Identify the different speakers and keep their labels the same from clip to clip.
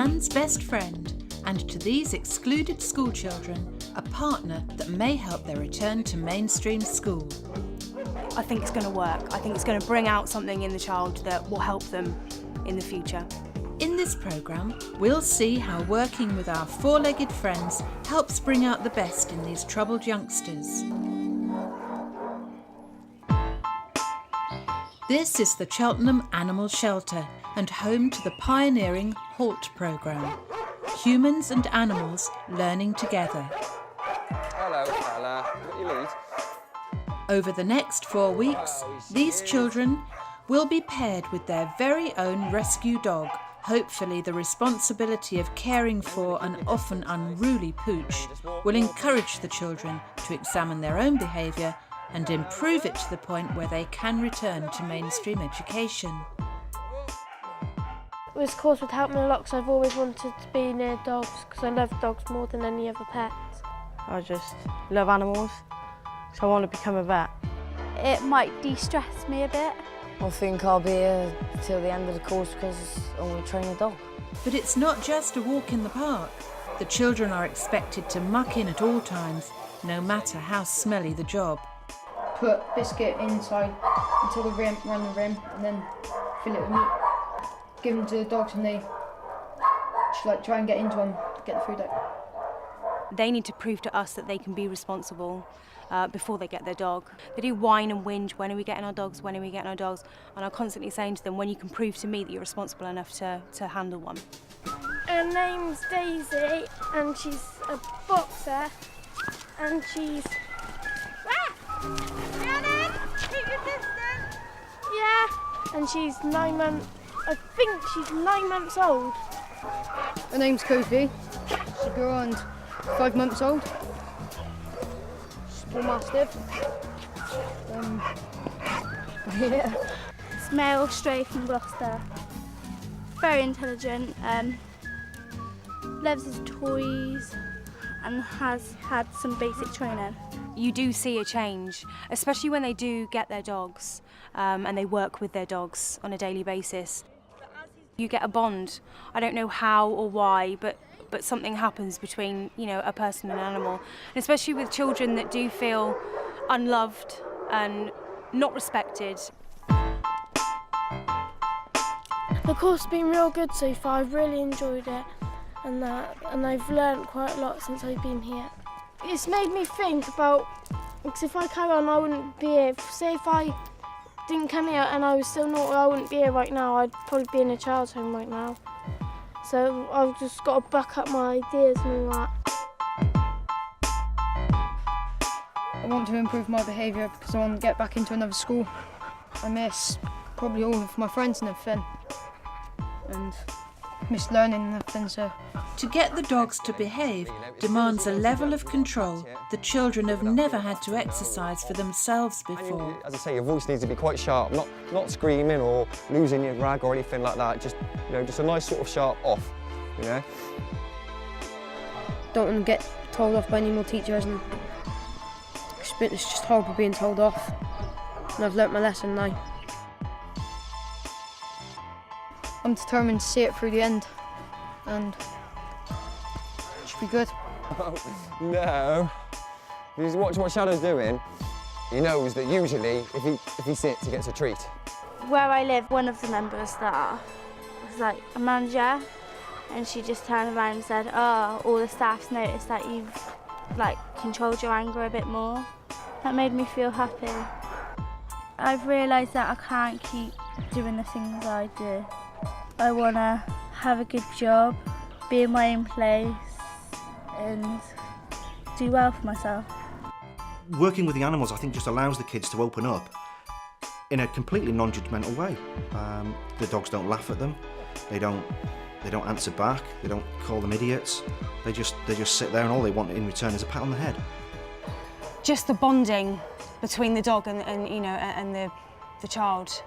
Speaker 1: man's best friend, and to these excluded schoolchildren, a partner that may help their return to mainstream school.
Speaker 2: I think it's going to work. I think it's going to bring out something in the child that will help them in the future.
Speaker 1: In this programme, we'll see how working with our four-legged friends helps bring out the best in these troubled youngsters. This is the Cheltenham Animal Shelter and home to the pioneering HALT programme. Humans and animals learning together.
Speaker 3: Hello, fella. Got your lead?
Speaker 1: Over the next 4 weeks, these children will be paired with their very own rescue dog. Hopefully the responsibility of caring for an often unruly pooch will encourage the children to examine their own behaviour and improve it to the point where they can return to mainstream education.
Speaker 4: This course would help me a lot because I've always wanted to be near dogs because I love dogs more than any other pets.
Speaker 5: I just love animals, so I want to become a vet.
Speaker 6: It might de-stress me a bit.
Speaker 5: I think I'll be here till the end of the course because I want to train a dog.
Speaker 1: But it's not just a walk in the park. The children are expected to muck in at all times, no matter how smelly the job.
Speaker 7: Put biscuit inside until the rim, run the rim, and then fill it with meat. Give them to the dogs and they just try and get into them to get the food out.
Speaker 2: They need to prove to us that they can be responsible before they get their dog. They do whine and whinge, when are we getting our dogs, when are we getting our dogs? And I'm constantly saying to them, when you can prove to me that you're responsible enough to handle one.
Speaker 4: Her name's Daisy and she's a boxer and she's...
Speaker 6: Rhiannon, keep your distance.
Speaker 4: Yeah, and she's 9 months, I think she's 9 months old.
Speaker 7: Her name's Kofi. She's around 5 months old. Small mastiff. Yeah.
Speaker 6: It's male, stray from Gloucester. Very intelligent, loves his toys and has had some basic training.
Speaker 2: You do see a change, especially when they do get their dogs and they work with their dogs on a daily basis. You get a bond. I don't know how or why, but something happens between, you know, a person and an animal. And especially with children that do feel unloved and not respected.
Speaker 4: The course has been real good so far, I've really enjoyed it and I've learnt quite a lot since I've been here. It's made me think about, because if I carry on I wouldn't be here. Say if I didn't come here and I was still naughty, I wouldn't be here right now. I'd probably be in a child's home right now. So I've just got to back up my ideas and all that.
Speaker 7: I want to improve my behaviour because I want to get back into another school. I miss probably all of my friends and everything. And miss learning and everything, so.
Speaker 1: To get the dogs to behave demands a level of control the children have never had to exercise for themselves before.
Speaker 3: As I say, your voice needs to be quite sharp, not screaming or losing your rag or anything like that. Just, you know, just a nice sort of sharp off, you know.
Speaker 7: Don't want to get told off by any more teachers, and it's just horrible being told off. And I've learnt my lesson now. I'm determined to see it through the end, and it should be good.
Speaker 3: No. If you watch what Shadow's doing, he knows that usually if he sits, he gets a treat.
Speaker 6: Where I live, one of the members that was like a manager, and she just turned around and said, "Oh, all the staff's noticed that you've like controlled your anger a bit more." That made me feel happy. I've realised that I can't keep doing the things I do. I want to have a good job, be in my own place and do well for myself.
Speaker 8: Working with the animals, I think, just allows the kids to open up in a completely non-judgmental way. The dogs don't laugh at them, they don't answer back, they don't call them idiots. They just sit there and all they want in return is a pat on the head.
Speaker 2: Just the bonding between the dog and you know, and the child.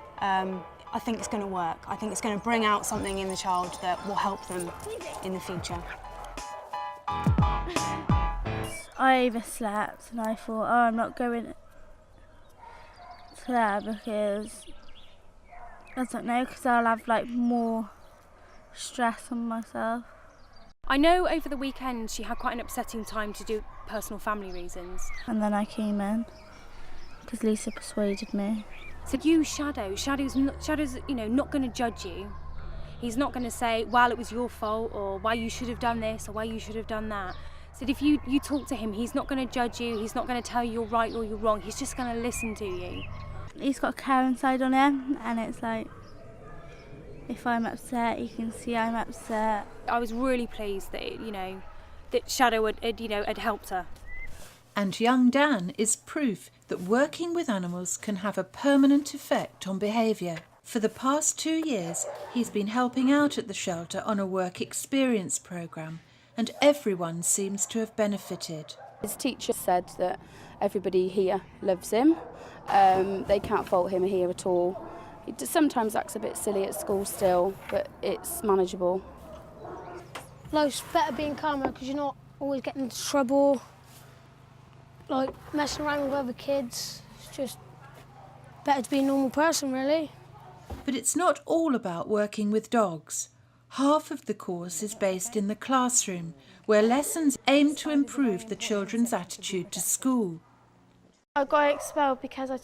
Speaker 2: I think it's going to work. I think it's going to bring out something in the child that will help them in the future.
Speaker 6: I overslept and I thought, oh, I'm not going to there because, I don't know, because I'll have like more stress on myself.
Speaker 2: I know over the weekend she had quite an upsetting time to do personal family reasons.
Speaker 6: And then I came in because Lisa persuaded me.
Speaker 2: So you Shadow's not going to judge you. He's not going to say, well, it was your fault, or why you should have done this, or why you should have done that. So if you talk to him, he's not going to judge you, he's not going to tell you you're right or you're wrong, he's just going to listen to you.
Speaker 6: He's got a caring side on him, and it's like, if I'm upset, he can see I'm upset.
Speaker 2: I was really pleased that, that Shadow had helped her.
Speaker 1: And young Dan is proof that working with animals can have a permanent effect on behaviour. For the past 2 years, he's been helping out at the shelter on a work experience programme, and everyone seems to have benefited.
Speaker 9: His teacher said that everybody here loves him. They can't fault him here at all. He sometimes acts a bit silly at school still, but it's manageable.
Speaker 4: Life's better being calmer because you're not always getting into trouble, like messing around with other kids. It's just better to be a normal person, really.
Speaker 1: But it's not all about working with dogs. Half of the course is based in the classroom, where lessons aim to improve the children's attitude to school.
Speaker 4: I got expelled because I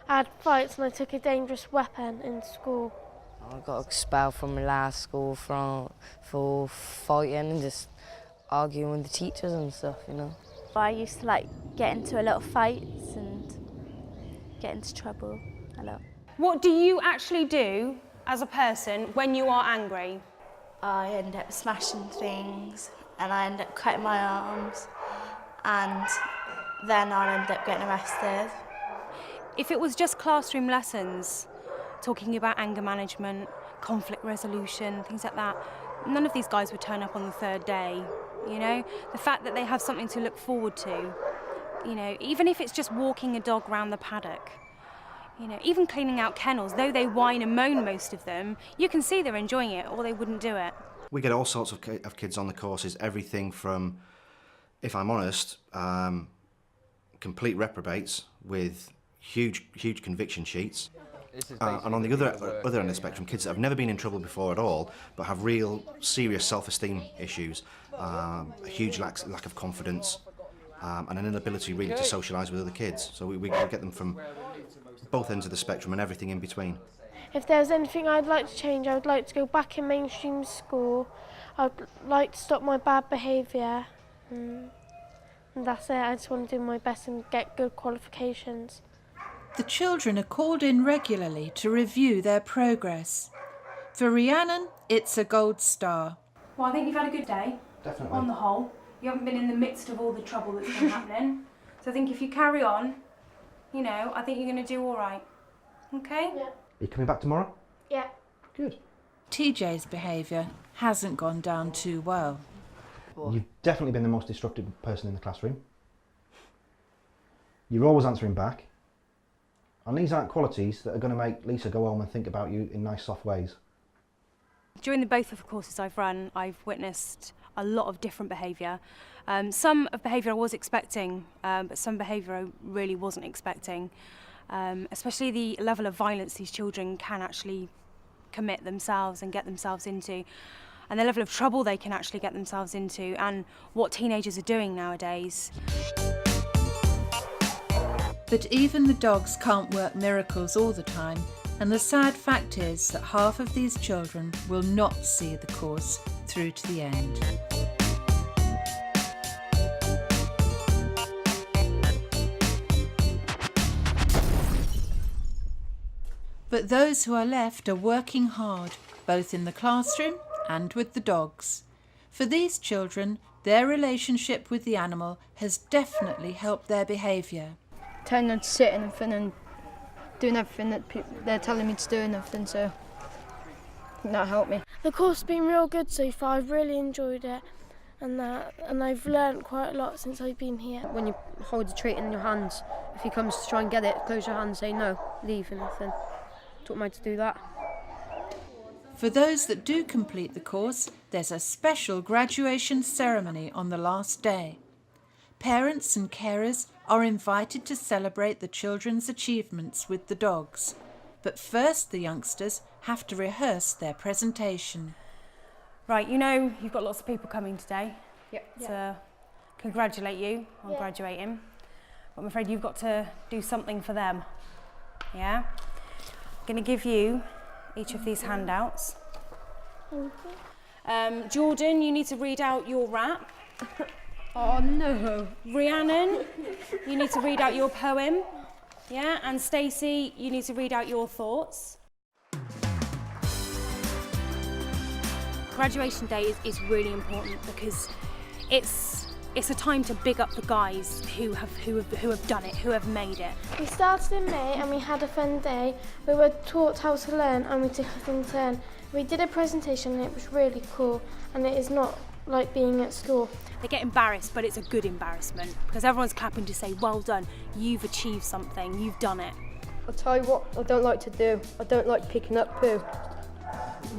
Speaker 4: had fights and I took a dangerous weapon in school.
Speaker 5: I got expelled from my last school for fighting and just arguing with the teachers and stuff,
Speaker 6: I used to get into a lot of fights and get into trouble a lot.
Speaker 2: What do you actually do as a person when you are angry?
Speaker 6: I end up smashing things and I end up cutting my arms, and then I'll end up getting arrested.
Speaker 2: If it was just classroom lessons, talking about anger management, conflict resolution, things like that, none of these guys would turn up on the third day, The fact that they have something to look forward to, even if it's just walking a dog round the paddock, even cleaning out kennels, though they whine and moan, most of them, you can see they're enjoying it or they wouldn't do it.
Speaker 8: We get all sorts of kids on the courses, everything from, if I'm honest, complete reprobates with huge conviction sheets. And on the other end of the spectrum, kids that have never been in trouble before at all, but have real serious self-esteem issues, a huge lack of confidence, and an inability really to socialise with other kids. So we get them from both ends of the spectrum and everything in between.
Speaker 4: If there's anything I'd like to change, I would like to go back in mainstream school. I'd like to stop my bad behaviour. And that's it. I just want to do my best and get good qualifications.
Speaker 1: The children are called in regularly to review their progress. For Rhiannon, it's a gold star.
Speaker 2: Well, I think you've had a good day.
Speaker 8: Definitely.
Speaker 2: On the whole. You haven't been in the midst of all the trouble that's been happening. So I think if you carry on, I think you're going to do all right. Okay?
Speaker 4: Yeah.
Speaker 8: Are you coming back tomorrow?
Speaker 4: Yeah.
Speaker 8: Good.
Speaker 1: TJ's behaviour hasn't gone down too well.
Speaker 8: You've definitely been the most disruptive person in the classroom. You're always answering back. And these aren't qualities that are going to make Lisa go home and think about you in nice, soft ways.
Speaker 2: During both of the courses I've run, I've witnessed a lot of different behaviour. Some of behaviour I was expecting, but some behaviour I really wasn't expecting. Especially the level of violence these children can actually commit themselves and get themselves into, and the level of trouble they can actually get themselves into, and what teenagers are doing nowadays.
Speaker 1: But even the dogs can't work miracles all the time, and the sad fact is that half of these children will not see the course through to the end. But those who are left are working hard, both in the classroom and with the dogs. For these children, their relationship with the animal has definitely helped their behaviour.
Speaker 7: Telling them to sit and everything and doing everything that they're telling me to do and everything, so I think that helped me.
Speaker 4: The course has been real good so far. I've really enjoyed it, and I've learnt quite a lot since I've been here.
Speaker 7: When you hold the treat in your hands, if he comes to try and get it, close your hands, say no, leave and everything. Taught me to do that.
Speaker 1: For those that do complete the course, there's a special graduation ceremony on the last day. Parents and carers are invited to celebrate the children's achievements with the dogs. But first the youngsters have to rehearse their presentation.
Speaker 2: Right, you know you've got lots of people coming today
Speaker 7: Yep.
Speaker 2: to congratulate you on graduating. But I'm afraid you've got to do something for them. Yeah? I'm going to give you each of these handouts. Jordan, you need to read out your rap.
Speaker 7: Oh no.
Speaker 2: Rhiannon, you need to read out your poem. Yeah? And Stacey, you need to read out your thoughts. Graduation day is really important because it's a time to big up the guys who have done it, who have made it.
Speaker 4: We started in May and we had a fun day. We were taught how to learn and we took a fun turn. We did a presentation and it was really cool, and it is not like being at school.
Speaker 2: They get embarrassed, but it's a good embarrassment because everyone's clapping to say, well done, you've achieved something, you've done it.
Speaker 10: I'll tell you what I don't like to do. I don't like picking up poo.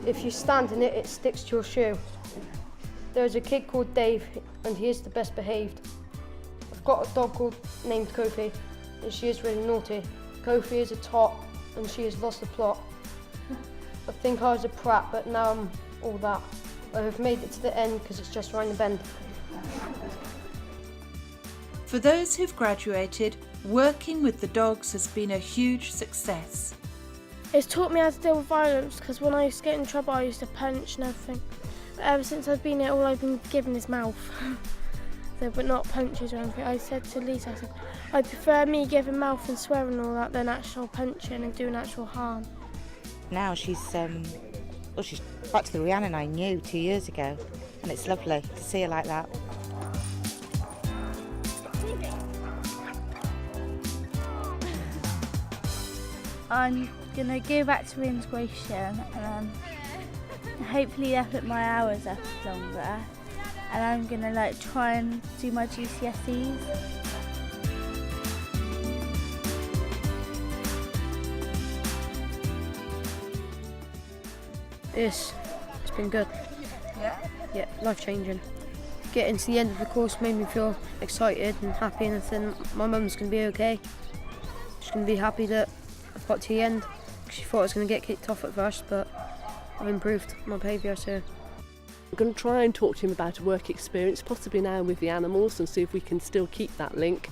Speaker 10: If you stand in it, it sticks to your shoe. There's a kid called Dave and he is the best behaved. I've got a dog named Kofi and she is really naughty. Kofi is a tot and she has lost the plot. I think I was a prat, but now I'm all that. I have made it to the end because it's just around the bend.
Speaker 1: For those who've graduated, working with the dogs has been a huge success.
Speaker 4: It's taught me how to deal with violence because when I used to get in trouble I used to punch and everything. But ever since I've been here all I've been given is mouth. But not punches or anything. I said to Lisa, I prefer me giving mouth and swearing and all that than actual punching and doing actual harm.
Speaker 11: Now she's back to the Rhiannon I knew 2 years ago, and it's lovely to see her like that.
Speaker 6: I'm going to go back to reintegration and hopefully I'll put my hours up longer, and I'm going to try and do my GCSEs.
Speaker 10: It's been good. Yeah, life-changing. Getting to the end of the course made me feel excited and happy, and I think my mum's going to be okay. She's going to be happy that I've got to the end. She thought I was going to get kicked off at first, but I've improved my behaviour, so.
Speaker 12: I'm going to try and talk to him about a work experience, possibly now with the animals, and see if we can still keep that link.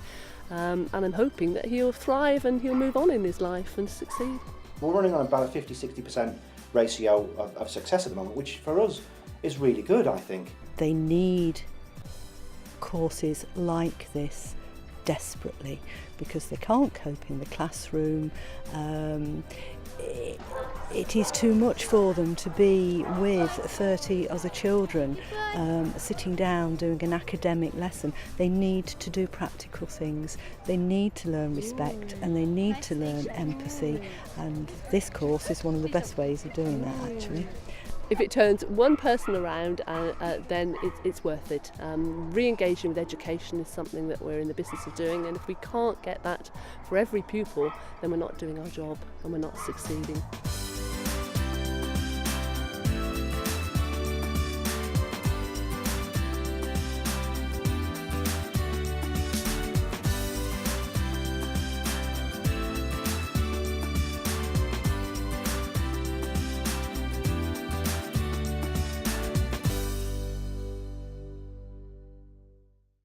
Speaker 12: And I'm hoping that he'll thrive and he'll move on in his life and succeed.
Speaker 8: We're running on about a 50-60% ratio of success at the moment, which for us is really good, I think.
Speaker 13: They need courses like this desperately because they can't cope in the classroom. It is too much for them to be with 30 other children sitting down doing an academic lesson. They need to do practical things. They need to learn respect and they need to learn empathy, and this course is one of the best ways of doing that, actually.
Speaker 12: If it turns one person around, then it's worth it. Re-engaging with education is something that we're in the business of doing, and if we can't get that for every pupil, then we're not doing our job and we're not succeeding.